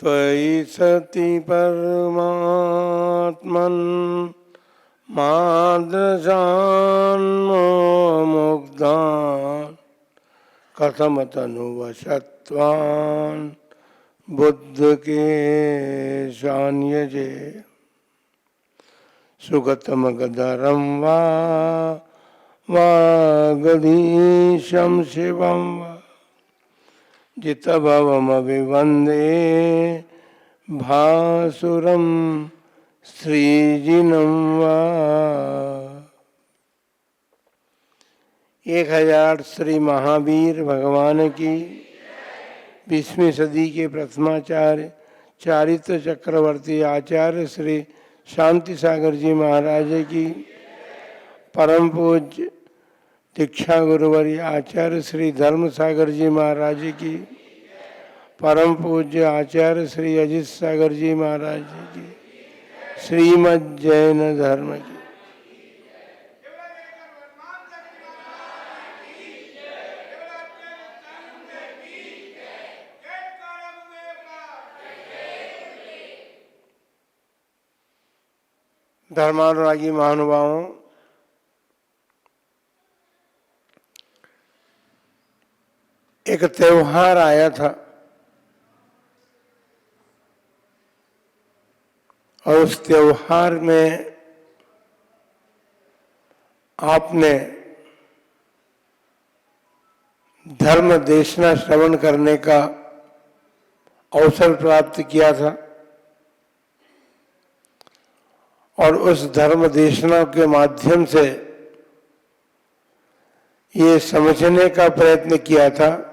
त्वयि सति परमात्मन् मादृशान्मुग्धान् कथमतनुवशत्वान् बुद्ध के शान्यजे सुगतमगधरं वागधीशं शिवं वा जितभवमभिवन्दे भासुरं श्रीजिनं वा। 1000 श्री महावीर भगवान की 20वीं सदी के प्रथमाचार्य चारित्र चक्रवर्ती आचार्य श्री शांति सागर जी महाराज की, परम पूज्य दीक्षा गुरुवर्य आचार्य श्री धर्म सागर जी महाराज की, परम पूज्य आचार्य श्री अजित सागर जी महाराज की, श्रीमद् जैन धर्म की। धर्मानुरागी महानुभावों, एक त्योहार आया था और उस त्योहार में आपने धर्म देशना श्रवण करने का अवसर प्राप्त किया था और उस धर्म देशना के माध्यम से ये समझने का प्रयत्न किया था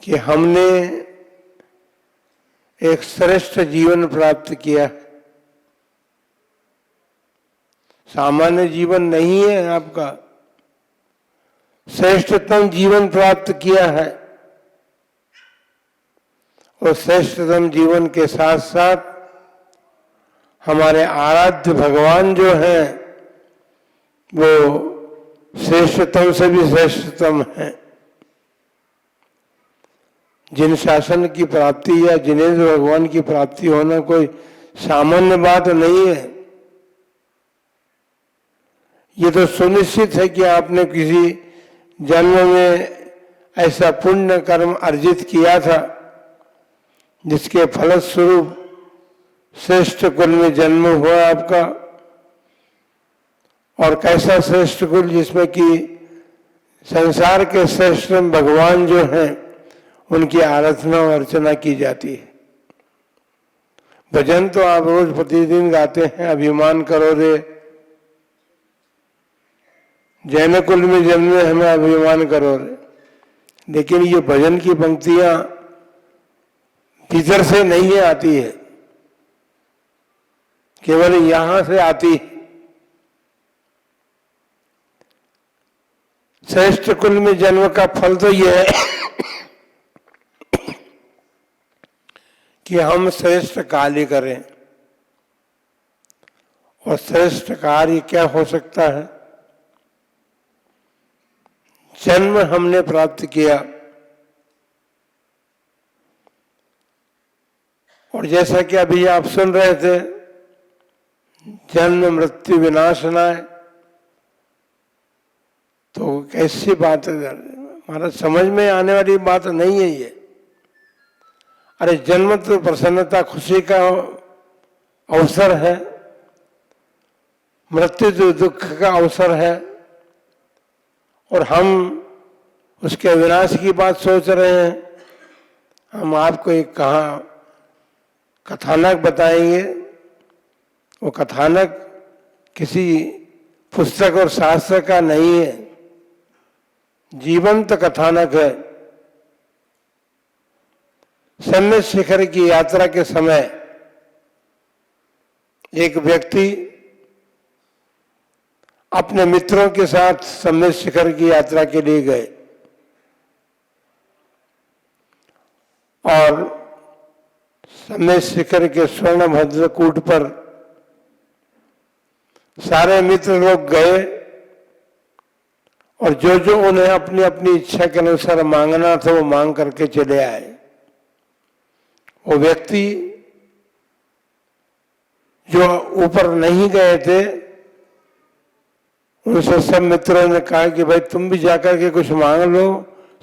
कि हमने एक श्रेष्ठ जीवन प्राप्त किया। सामान्य जीवन नहीं है आपका, श्रेष्ठतम जीवन प्राप्त किया है और श्रेष्ठतम जीवन के साथ साथ हमारे आराध्य भगवान जो हैं वो श्रेष्ठतम से भी श्रेष्ठतम हैं। जिन शासन की प्राप्ति या जिनेन्द्र भगवान की प्राप्ति होना कोई सामान्य बात नहीं है। ये तो सुनिश्चित है कि आपने किसी जन्म में ऐसा पुण्य कर्म अर्जित किया था जिसके फलस्वरूप श्रेष्ठ कुल में जन्म हुआ आपका। और कैसा श्रेष्ठ कुल, जिसमें कि संसार के श्रेष्ठ भगवान जो हैं उनकी आराधना और अर्चना की जाती है। भजन तो आप रोज प्रतिदिन गाते हैं, अभिमान करो रे जैन कुल में जन्मे हमें अभिमान करो रे। लेकिन ये भजन की पंक्तियां भीतर से नहीं आती है, केवल यहां से आती है। श्रेष्ठ कुल में जन्म का फल तो यह है कि हम श्रेष्ठ कार्य करें। और श्रेष्ठ कार्य क्या हो सकता है? जन्म हमने प्राप्त किया और जैसा कि अभी आप सुन रहे थे, जन्म मृत्यु विनाशनाय, तो कैसी बात है, हमारा समझ में आने वाली बात नहीं है ये। अरे जन्म तो प्रसन्नता खुशी का अवसर है, मृत्यु तो दुख का अवसर है और हम उसके विनाश की बात सोच रहे हैं। हम आपको एक कथानक बताएंगे। वो कथानक किसी पुस्तक और शास्त्र का नहीं है, जीवंत कथानक है। सम्यक शिखर की यात्रा के समय एक व्यक्ति अपने मित्रों के साथ सम्यक शिखर की यात्रा के लिए गए और सम्यक शिखर के स्वर्णभद्र कूट पर सारे मित्र लोग गए और जो जो उन्हें अपनी अपनी इच्छा के अनुसार मांगना था वो मांग करके चले आए। वो व्यक्ति जो ऊपर नहीं गए थे, उनसे सब मित्रों ने कहा कि भाई तुम भी जाकर के कुछ मांग लो,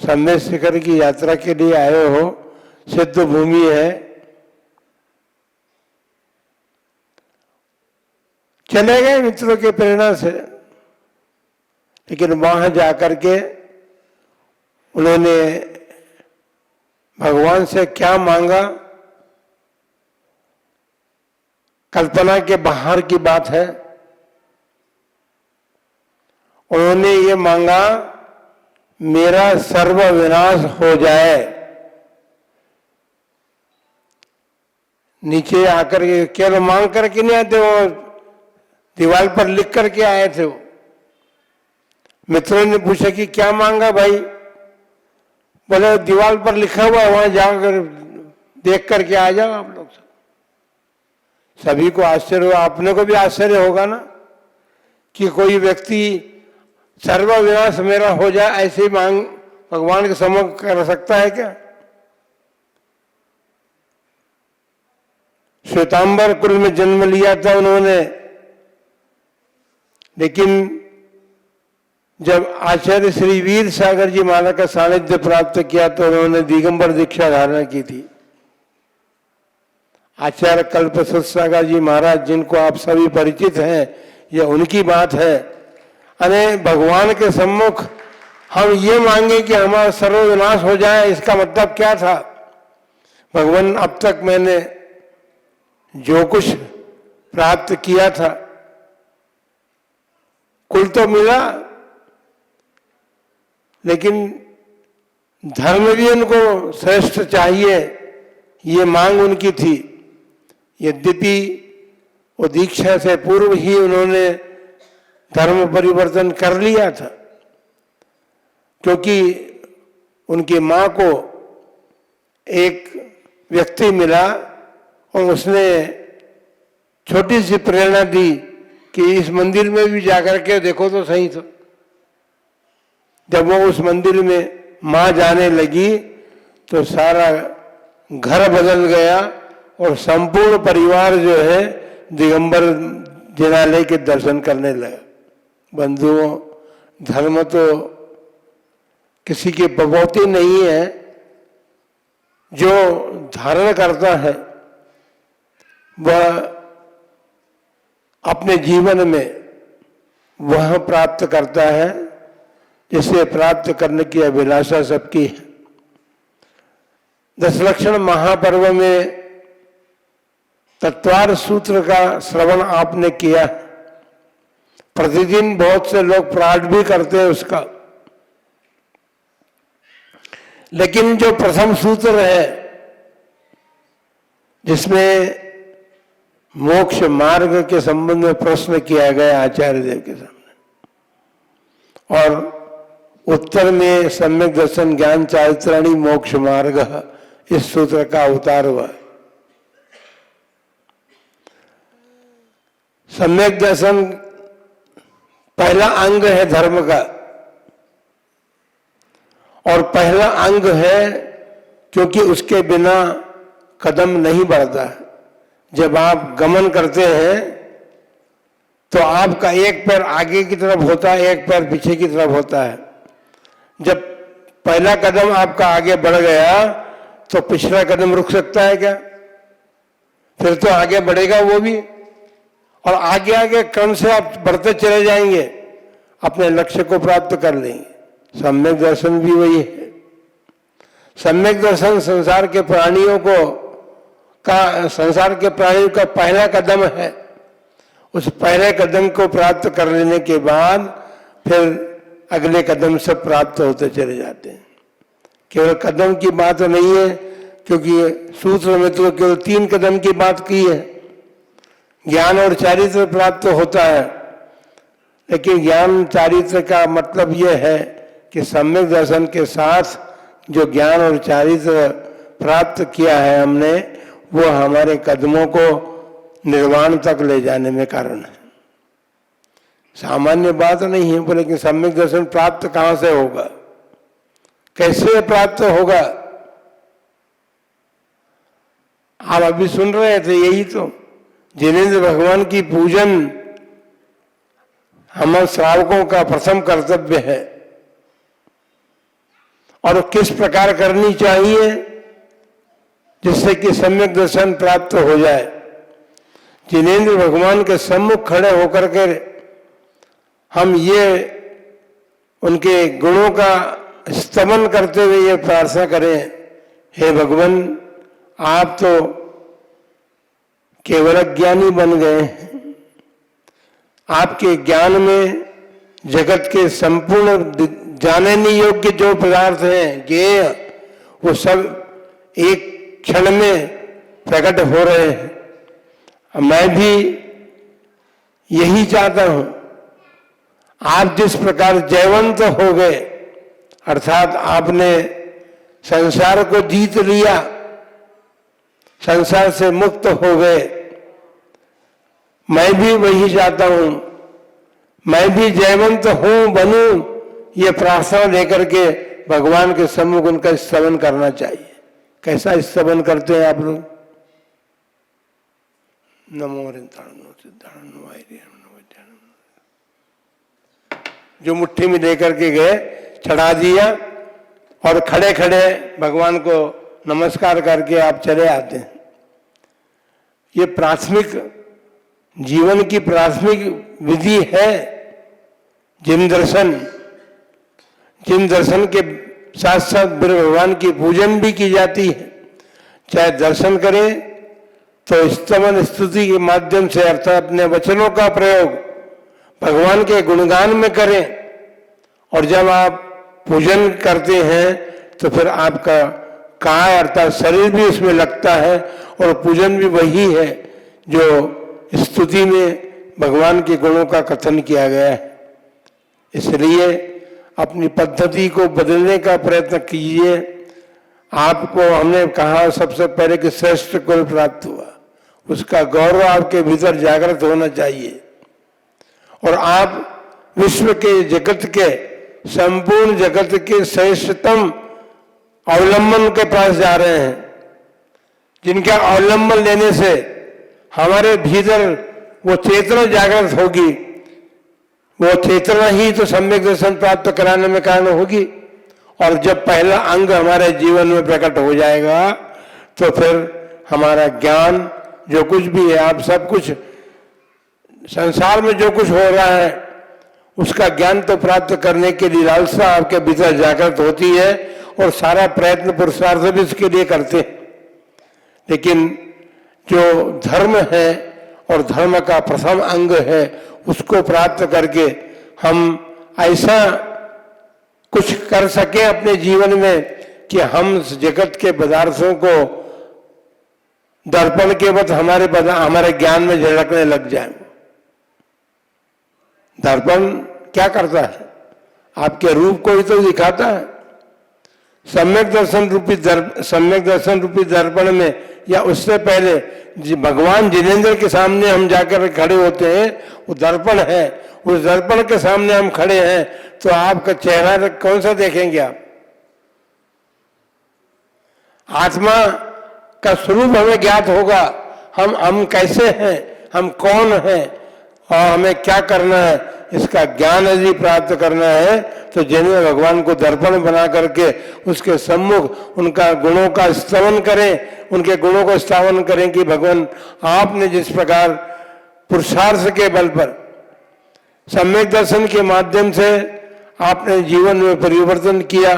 संदेश शिखर की यात्रा के लिए आए हो, सिद्ध भूमि है। चले गए मित्रों के प्रेरणा से, लेकिन वहां जाकर के उन्होंने भगवान से क्या मांगा, कल्पना के बाहर की बात है। उन्होंने ये मांगा मेरा सर्व विनाश हो जाए। नीचे आकर के केवल मांग करके नहीं आते, वो दीवार पर लिख करके आए थे। वो मित्रों ने पूछा कि क्या मांगा भाई? बोले दीवार पर लिखा हुआ है, वहां जाकर देख करके आ जाओ आप लोग। सभी को आश्चर्य हुआ, अपने को भी आश्चर्य होगा ना कि कोई व्यक्ति सर्व विनाश मेरा हो जाए ऐसी मांग भगवान के सम्मुख कर सकता है क्या? श्वेतांबर कुल में जन्म लिया था उन्होंने, लेकिन जब आचार्य श्री वीर सागर जी महाराज का सानिध्य प्राप्त किया तो उन्होंने दिगंबर दीक्षा धारण की थी। आचार्य कल्पसुत सागर जी महाराज, जिनको आप सभी परिचित हैं, यह उनकी बात है। अरे भगवान के सम्मुख हम ये मांगे कि हमारा सर्वविनाश हो जाए, इसका मतलब क्या था? भगवान अब तक मैंने जो कुछ प्राप्त किया था, कुल तो मिला, लेकिन धर्म भी उनको श्रेष्ठ चाहिए, ये मांग उनकी थी। यद्यपि वो दीक्षा से पूर्व ही उन्होंने धर्म परिवर्तन कर लिया था, क्योंकि उनकी मां को एक व्यक्ति मिला और उसने छोटी सी प्रेरणा दी कि इस मंदिर में भी जाकर के देखो तो सही। तो जब वो उस मंदिर में मां जाने लगी तो सारा घर बदल गया और संपूर्ण परिवार जो है दिगंबर जिनालय के दर्शन करने लगा। बंधुओं, धर्म तो किसी की बपौती नहीं है, जो धारण करता है वह अपने जीवन में वह प्राप्त करता है जिसे प्राप्त करने की अभिलाषा सबकी है। दशलक्षण महापर्व में तत्वार सूत्र का श्रवण आपने किया। प्रतिदिन बहुत से लोग पाठ भी करते हैं उसका, लेकिन जो प्रथम सूत्र है जिसमें मोक्ष मार्ग के संबंध में प्रश्न किया गया आचार्य देव के सामने, और उत्तर में सम्यक दर्शन ज्ञान चारित्राणी मोक्ष मार्ग, इस सूत्र का अवतार हुआ। सम्यक दर्शन पहला अंग है धर्म का, और पहला अंग है क्योंकि उसके बिना कदम नहीं बढ़ता। जब आप गमन करते हैं तो आपका एक पैर आगे की तरफ होता है, एक पैर पीछे की तरफ होता है। जब पहला कदम आपका आगे बढ़ गया तो पिछला कदम रुक सकता है क्या? फिर तो आगे बढ़ेगा वो भी, और आगे आगे क्रम से आप बढ़ते चले जाएंगे, अपने लक्ष्य को प्राप्त कर लेंगे। सम्यक दर्शन भी वही है। सम्यक दर्शन संसार के प्राणियों का पहला कदम है। उस पहले कदम को प्राप्त कर लेने के बाद फिर अगले कदम सब प्राप्त होते चले जाते हैं। केवल कदम की बात नहीं है, क्योंकि सूत्र में तो केवल 3 कदम की बात की है। ज्ञान और चारित्र प्राप्त होता है, लेकिन ज्ञान चारित्र का मतलब यह है कि सम्यक दर्शन के साथ जो ज्ञान और चारित्र प्राप्त किया है हमने, वो हमारे कदमों को निर्वाण तक ले जाने में कारण है। सामान्य बात नहीं है, लेकिन सम्यक दर्शन प्राप्त कहां से होगा, कैसे प्राप्त होगा? आप अभी सुन रहे थे, यही तो जिनेंद्र भगवान की पूजन हम श्रावकों का प्रथम कर्तव्य है। और किस प्रकार करनी चाहिए जिससे कि सम्यक दर्शन प्राप्त हो जाए। जिनेंद्र भगवान के सम्मुख खड़े होकर के हम ये उनके गुणों का स्तमन करते हुए ये प्रार्थना करें, हे भगवान आप तो केवल ज्ञानी बन गए हैं, आपके ज्ञान में जगत के संपूर्ण जाने नहीं योग्य जो पदार्थ हैं ज्ञेय, वो सब एक क्षण में प्रकट हो रहे हैं। मैं भी यही चाहता हूं, आप जिस प्रकार जयवंत हो गए, अर्थात आपने संसार को जीत लिया, संसार से मुक्त हो गए, मैं भी वही चाहता हूं, मैं भी जयवंत हूं बनूं, ये प्रार्थना लेकर के भगवान के सम्मुख उनका स्तवन करना चाहिए। कैसा स्तवन करते हैं आप लोग? नमो जो मुट्ठी में लेकर के गए, चढ़ा दिया और खड़े खड़े भगवान को नमस्कार करके आप चले आते हैं। ये प्राथमिक जीवन की प्राथमिक विधि है जिन दर्शन। जिन दर्शन के साथ साथ भगवान की पूजन भी की जाती है। चाहे दर्शन करें तो स्तवन स्तुति के माध्यम से, अर्थात अपने वचनों का प्रयोग भगवान के गुणगान में करें, और जब आप पूजन करते हैं तो फिर आपका काय अर्थात शरीर भी उसमें लगता है, और पूजन भी वही है जो स्तुति में भगवान के गुणों का कथन किया गया है। इसलिए अपनी पद्धति को बदलने का प्रयत्न कीजिए। आपको हमने कहा सबसे पहले कि श्रेष्ठ कुल प्राप्त हुआ, उसका गौरव आपके भीतर जागृत होना चाहिए, और आप विश्व के जगत के संपूर्ण जगत के श्रेष्ठतम अवलंबन के पास जा रहे हैं, जिनका अवलंबन लेने से हमारे भीतर वो चेतना जागृत होगी। वो चेतना ही तो सम्यक दर्शन प्राप्त कराने में कारण होगी, और जब पहला अंग हमारे जीवन में प्रकट हो जाएगा तो फिर हमारा ज्ञान जो कुछ भी है, आप सब कुछ संसार में जो कुछ हो रहा है उसका ज्ञान तो प्राप्त करने के लिए लालसा आपके भीतर जागृत होती है, और सारा प्रयत्न पुरुषार्थ भी इसके लिए करते हैं। लेकिन जो धर्म है और धर्म का प्रथम अंग है, उसको प्राप्त करके हम ऐसा कुछ कर सके अपने जीवन में कि हम जगत के पदार्थों को दर्पण के वक्त हमारे ज्ञान में झलकने लग जाए। दर्पण क्या करता है? आपके रूप को ही तो दिखाता है। सम्यक दर्शन रूपी दर्पण में, या उससे पहले भगवान जिनेंद्र के सामने हम जाकर खड़े होते हैं, वो दर्पण है, उस दर्पण के सामने हम खड़े हैं तो आपका चेहरा कौन सा देखेंगे आप? आत्मा का स्वरूप हमें ज्ञात होगा, हम कैसे हैं, हम कौन हैं और हमें क्या करना है, इसका ज्ञान यदि प्राप्त करना है तो जिन्हें भगवान को दर्पण बना करके उसके सम्मुख उनका गुणों का स्तवन करें, उनके गुणों को स्तवन करें कि भगवान आपने जिस प्रकार पुरुषार्थ के बल पर सम्यक दर्शन के माध्यम से आपने जीवन में परिवर्तन किया,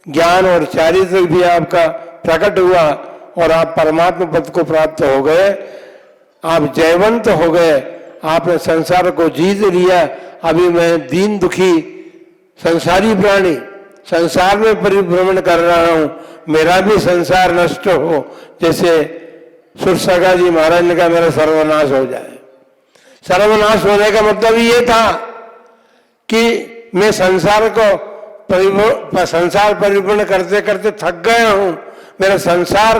ज्ञान और चारित्र भी आपका प्रकट हुआ और आप परमात्मा पद को प्राप्त हो गए, आप जयवंत हो गए, आपने संसार को जीत लिया। अभी मैं दीन दुखी संसारी प्राणी संसार में परिभ्रमण कर रहा हूं, मेरा भी संसार नष्ट हो, जैसे सुरसगा जी महाराज ने कहा मेरा सर्वनाश हो जाए। सर्वनाश होने का मतलब ये था कि मैं संसार परिभ्रमण करते करते थक गया हूं, मेरा संसार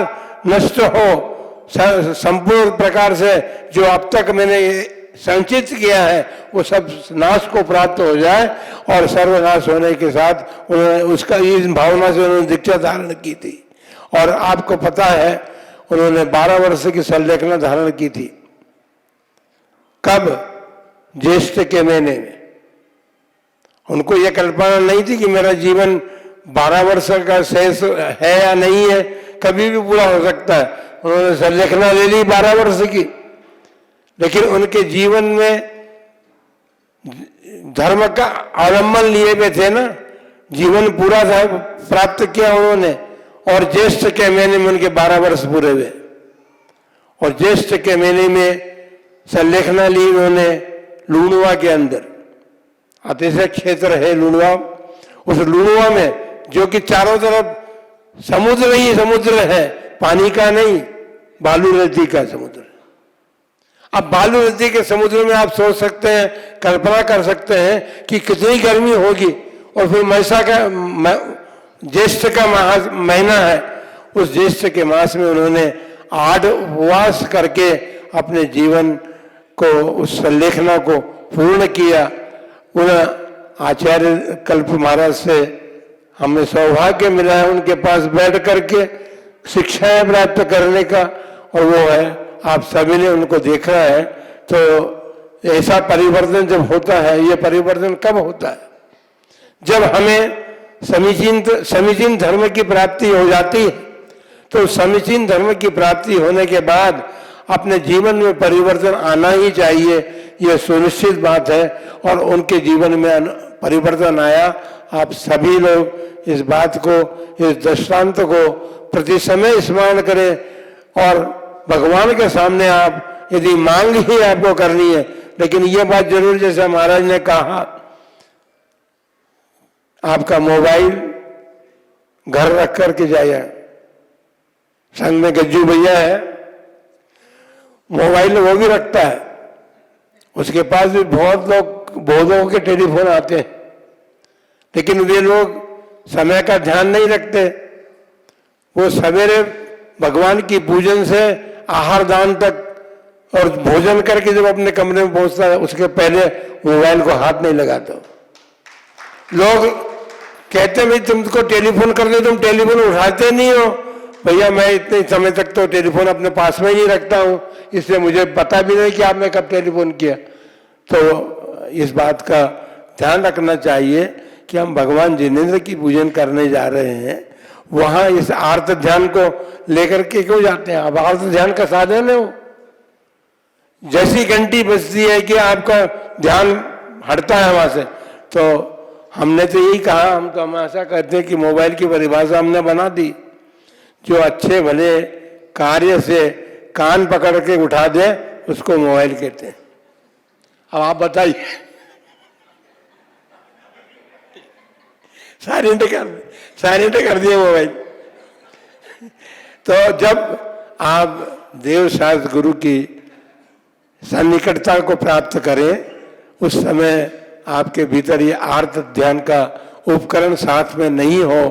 नष्ट हो, संपूर्ण प्रकार से जो अब तक मैंने संचित किया है वो सब नाश को प्राप्त हो जाए। और सर्वनाश होने के साथ उन्होंने उसका इस भावना से उन्होंने दीक्षा धारण की थी। और आपको पता है उन्होंने 12 वर्ष की संलेखना धारण की थी। कब? ज्येष्ठ के महीने में। उनको यह कल्पना नहीं थी कि मेरा जीवन 12 वर्ष का शेष है या नहीं है, कभी भी पूरा हो सकता है। उन्होंने संलेखना ले ली 12 वर्ष की, लेकिन उनके जीवन में धर्म का अवलंबन लिए हुए थे ना, जीवन पूरा प्राप्त किया उन्होंने। और ज्येष्ठ के महीने में उनके 12 वर्ष पूरे हुए, और ज्येष्ठ के महीने में संलेखना ली उन्होंने लूणवा के अंदर। अतिशय क्षेत्र है लूणवा। उस लूणवा में, जो कि चारों तरफ समुद्र ही समुद्र है, पानी का नहीं, बालू रेती का समुद्र। अब बालू रेती के समुद्र में आप सोच सकते हैं, कल्पना कर सकते हैं कि कितनी गर्मी होगी। और फिर ज्येष्ठ का महीना है, उस ज्येष्ठ के मास में उन्होंने 8 उपवास करके अपने जीवन को, उस संलेखना को पूर्ण किया। उन आचार्य कल्प महाराज से हमें सौभाग्य मिला है उनके पास बैठ करके शिक्षाएं प्राप्त करने का, और वो है, आप सभी ने उनको देखा है। तो ऐसा परिवर्तन जब होता है, ये परिवर्तन कब होता है? जब हमें समीचीन धर्म की प्राप्ति हो जाती है। तो समीचीन धर्म की प्राप्ति होने के बाद अपने जीवन में परिवर्तन आना ही चाहिए, यह सुनिश्चित बात है। और उनके जीवन में परिवर्तन आया। आप सभी लोग इस बात को, इस दृष्टांत को प्रति समय स्मरण करें, और भगवान के सामने आप यदि मांग ही आपको करनी है, लेकिन यह बात जरूर, जैसे महाराज ने कहा, आपका मोबाइल घर रख करके जाइए। संग में गज्जू भैया है, मोबाइल वो भी रखता है, उसके पास भी बहुत लोगों के टेलीफोन आते हैं, लेकिन वे लोग समय का ध्यान नहीं रखते। वो सवेरे भगवान की पूजन से आहार दान तक और भोजन करके जब अपने कमरे में पहुंचता है, उसके पहले मोबाइल को हाथ नहीं लगाता। लोग कहते भाई तुमको टेलीफोन कर दे, तुम टेलीफोन उठाते नहीं हो। भैया मैं इतने समय तक तो टेलीफोन अपने पास में ही रखता हूँ, इसलिए मुझे पता भी नहीं कि आपने कब टेलीफोन किया। तो इस बात का ध्यान रखना चाहिए कि हम भगवान जिनेंद्र की पूजन करने जा रहे हैं, वहां इस आर्त ध्यान को लेकर के क्यों जाते हैं? अब आर्त ध्यान का साधन है वो। जैसी घंटी बजती है कि आपका ध्यान हटता है वहां से, तो हमने तो यही कहा, हम तो हमेशा कहते हैं कि मोबाइल की परिभाषा हमने बना दी, जो अच्छे भले कार्य से कान पकड़ के उठा दे उसको मोबाइल कहते हैं। अब आप बताइए, साइलेंट कर दिए मोबाइल। तो जब आप देव शास्त्र गुरु की सन्निकटता को प्राप्त करें, उस समय आपके भीतर ये आर्त ध्यान का उपकरण साथ में नहीं हो,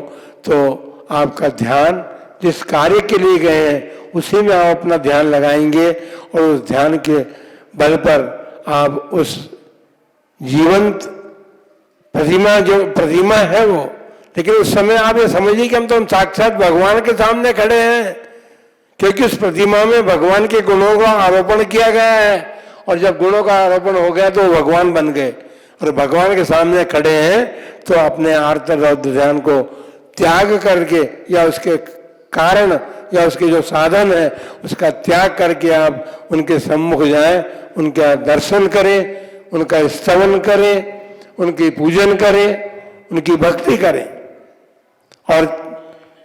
तो आपका ध्यान जिस कार्य के लिए गए हैं उसी में आप अपना ध्यान लगाएंगे, और उस ध्यान के बल पर आप उस जीवंत प्रतिमा है वो, लेकिन उस समय आप ये समझिए कि हम तो साक्षात भगवान के सामने खड़े हैं, क्योंकि उस प्रतिमा में भगवान के गुणों का आरोपण किया गया है, और जब गुणों का आरोपण हो गया तो भगवान बन गए। और भगवान के सामने खड़े हैं तो अपने आर्त रौद्र ध्यान को त्याग करके, या उसके कारण या उसके जो साधन है उसका त्याग करके आप उनके सम्मुख जाएं, उनका दर्शन करें, उनका स्तवन करें, उनकी पूजन करें, उनकी भक्ति करें, और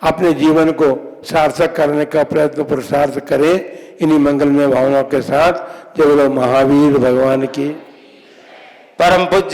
अपने जीवन को सार्थक करने का प्रयत्न पुरुषार्थ करें। इन्हीं मंगलमय भावनाओं के साथ जय बोलो महावीर भगवान की। परम पूज्य